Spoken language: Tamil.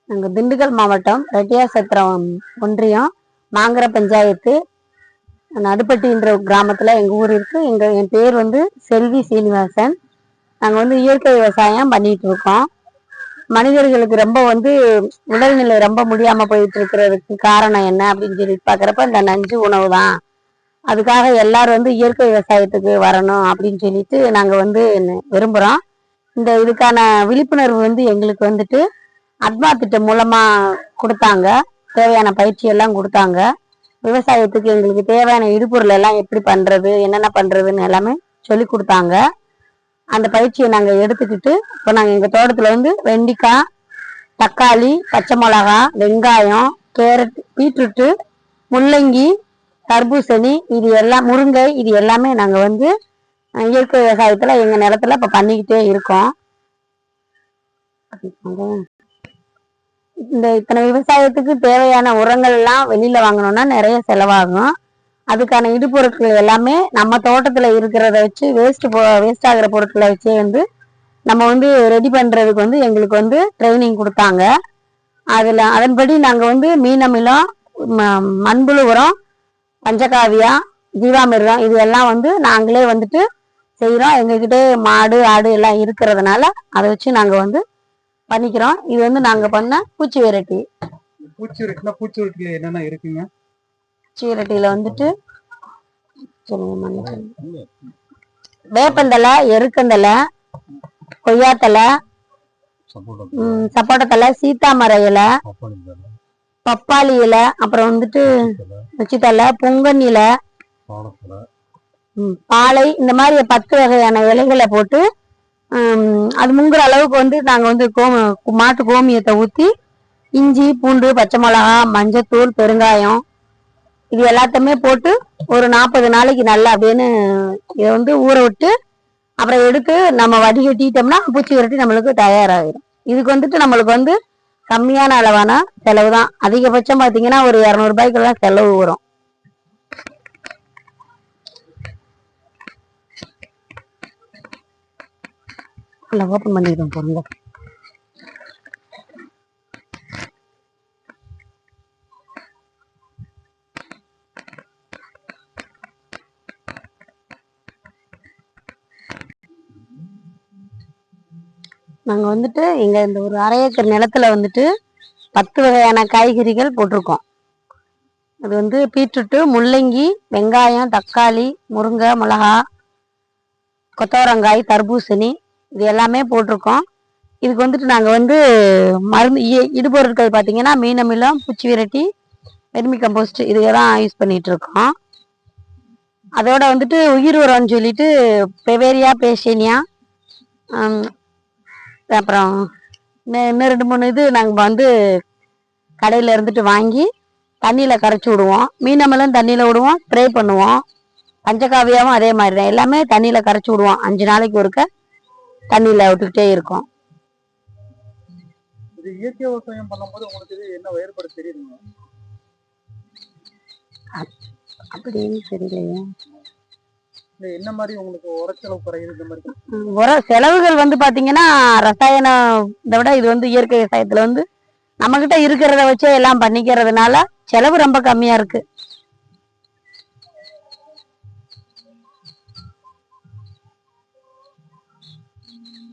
நாங்கள் திண்டுக்கல் மாவட்டம் ரெட்டியாசத்திரம் ஒன்றியம் மாங்கர பஞ்சாயத்து நடுப்பட்டின்ற கிராமத்தில் எங்கள் ஊர் இருக்குது. என் பேர் வந்து செல்வி சீனிவாசன். நாங்கள் வந்து இயற்கை விவசாயம் பண்ணிட்டு இருக்கோம். மனிதர்களுக்கு ரொம்ப வந்து உடல்நிலை ரொம்ப முடியாமல் போயிட்டு இருக்கிறதுக்கு காரணம் என்ன அப்படின்னு சொல்லி பார்க்குறப்ப இந்த நஞ்சு உணவு தான். அதுக்காக எல்லாரும் வந்து இயற்கை விவசாயத்துக்கு வரணும் அப்படின்னு சொல்லிட்டு நாங்கள் வந்து விரும்புகிறோம். இதுக்கான விழிப்புணர்வு வந்து எங்களுக்கு வந்துட்டு அட்மா திட்டம் மூலமா கொடுத்தாங்க. தேவையான பயிற்சி எல்லாம் கொடுத்தாங்க. விவசாயத்துக்கு எங்களுக்கு தேவையான இடுபொருள் எல்லாம் எப்படி பண்றது, என்னென்ன பண்றதுன்னு எல்லாமே சொல்லி கொடுத்தாங்க. அந்த பயிற்சியை நாங்க எடுத்துக்கிட்டு இப்போ நாங்க எங்க தோட்டத்துல வந்து வெண்டிக்காய், தக்காளி, பச்சை மிளகா, வெங்காயம், கேரட், பீட்ரூட்டு, முள்ளங்கி, தர்பூசணி, இது எல்லாம் முருங்கை, இது எல்லாமே நாங்க வந்து இயற்கை விவசாயத்துல எங்க நிலத்துல இப்ப பண்ணிக்கிட்டே இருக்கோம். இத்தனை விவசாயத்துக்கு தேவையான உரங்கள் எல்லாம் வெளியில வாங்கணும்னா நிறைய செலவாகும். அதுக்கான இடுபொருட்கள் எல்லாமே நம்ம தோட்டத்துல இருக்கிறத வச்சு வேஸ்ட் ஆகிற பொருட்களை வச்சே வந்து நம்ம வந்து ரெடி பண்றதுக்கு வந்து எங்களுக்கு வந்து ட்ரைனிங் கொடுத்தாங்க. அதன்படி நாங்க வந்து மீனமிலம், மண்புழு உரம், பஞ்சகாவியா, ஜீவாமிர்தம் இது எல்லாம் வந்து நாங்களே வந்துட்டு செய்யறோம். எங்ககிட்ட மாடு ஆடு எல்லாம் இருக்கிறதுனால அதை வச்சு நாங்க வந்து பண்ணிக்கிறோம். இது வந்து நாங்க பண்ண பூச்சி விரட்டி. பூச்சி விரட்டில என்னென்ன இருக்குங்க? பூச்சி விரட்டியில வந்துட்டு வேப்பந்தலை, எருக்கந்தலை, கொய்யாத்தலை, சப்போட்டத்தலை, சீத்தாமர இலை, பப்பாளி இலை, அப்புறம் வந்துட்டு நொச்சித்தலை, பொங்கன் இலை, பாலை, இந்த மாதிரி 10 வகையான இலைகளை போட்டு அது முங்குற அளவுக்கு வந்து நாங்க வந்து மாட்டு கோமியத்தை ஊத்தி இஞ்சி, பூண்டு, பச்சை மிளகா, மஞ்சத்தூள், பெருங்காயம் இது எல்லாத்தையுமே போட்டு ஒரு 40 நாளைக்கு நல்லா அப்படின்னு இதை வந்து ஊற விட்டு அப்புறம் எடுத்து நம்ம வடிகட்டிட்டோம்னா பூச்சி விரட்டி நம்மளுக்கு தயாராகிடும். இதுக்கு வந்துட்டு நம்மளுக்கு வந்து கம்மியான அளவான செலவு தான். அதிகபட்சம் பார்த்தீங்கன்னா ஒரு 200 ரூபாய்க்கெல்லாம் செலவு வரும். ஓப்பன் பண்ணிடுவோம் போங்க. நாங்க வந்துட்டு இந்த ஒரு 1/2 ஏக்கர் நிலத்துல வந்துட்டு 10 வகையான காய்கறிகள் போட்டிருக்கோம். அது வந்து பீட்ரூட்டு, முள்ளங்கி, வெங்காயம், தக்காளி, முருங்கை, மிளகா, கொத்தவரங்காய், தர்பூசணி இது எல்லாமே போட்டிருக்கோம். இதுக்கு வந்துட்டு நாங்கள் வந்து மருந்து இடுபொருட்கள் பார்த்தீங்கன்னா மீனமிலம், பூச்சி விரட்டி, வெர்மி கம்போஸ்ட் இதுதான் யூஸ் பண்ணிட்டு இருக்கோம். அதோட வந்துட்டு உயிர் உரம்னு சொல்லிட்டு பெவேரியா பேசினியா, அப்புறம் இன்னும் 2-3 இது நாங்கள் வந்து கடையில் இருந்துட்டு வாங்கி தண்ணியில் கரைச்சி விடுவோம். மீனமிலம் தண்ணியில் விடுவோம், ஸ்ப்ரே பண்ணுவோம். பஞ்சகாவியாவும் அதே மாதிரி தான், எல்லாமே தண்ணியில் கரைச்சி விடுவோம். 5 நாளைக்கு ஒருக்க தண்ணியில் விட்டுக்கிட்டே இருக்கோம். இயற்கை விவசாயம் பண்ணும்போது உங்களுக்கு என்ன வேறுபாடு தெரியுதுங்க? அப்படின்னு தெரியலையா? என்ன மாதிரி உங்களுக்கு உரச்செலவு குறையுது? இந்த மாதிரி உர செலவுகள் வந்து பாத்தீங்கன்னா ரசாயனம் இதை விட இது வந்து இயற்கை விவசாயத்துல வந்து நம்ம கிட்ட இருக்கிறத வச்சே எல்லாம் பண்ணிக்கிறதுனால செலவு ரொம்ப கம்மியா இருக்கு.